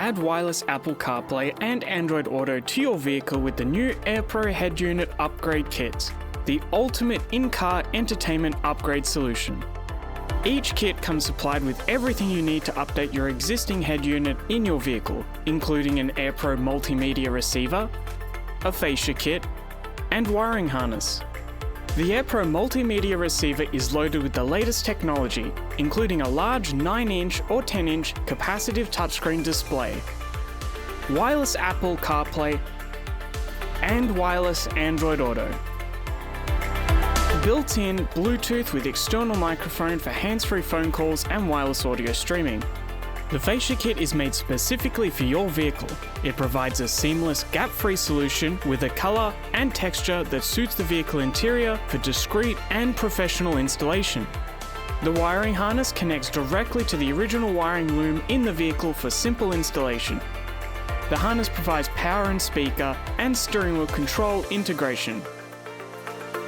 Add wireless Apple CarPlay and Android Auto to your vehicle with the new Aerpro head unit upgrade kits, the ultimate in-car entertainment upgrade solution. Each kit comes supplied with everything you need to update your existing head unit in your vehicle, including an Aerpro Multimedia Receiver, a facia kit, and wiring harness. The Aerpro Multimedia Receiver is loaded with the latest technology, including a large 9-inch or 10-inch capacitive touchscreen display, wireless Apple CarPlay, and wireless Android Auto. Built-in Bluetooth with external microphone for hands-free phone calls and wireless audio streaming. The facia kit is made specifically for your vehicle. It provides a seamless, gap-free solution with a color and texture that suits the vehicle interior for discreet and professional installation. The wiring harness connects directly to the original wiring loom in the vehicle for simple installation. The harness provides power and speaker and steering wheel control integration.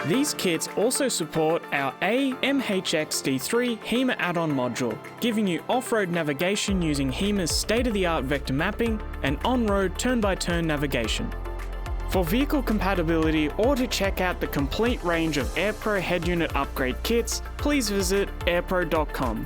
These kits also support our AMHX-D3 HEMA add-on module, giving you off-road navigation using HEMA's state-of-the-art vector mapping and on-road turn-by-turn navigation. For vehicle compatibility or to check out the complete range of Aerpro head unit upgrade kits, please visit aerpro.com.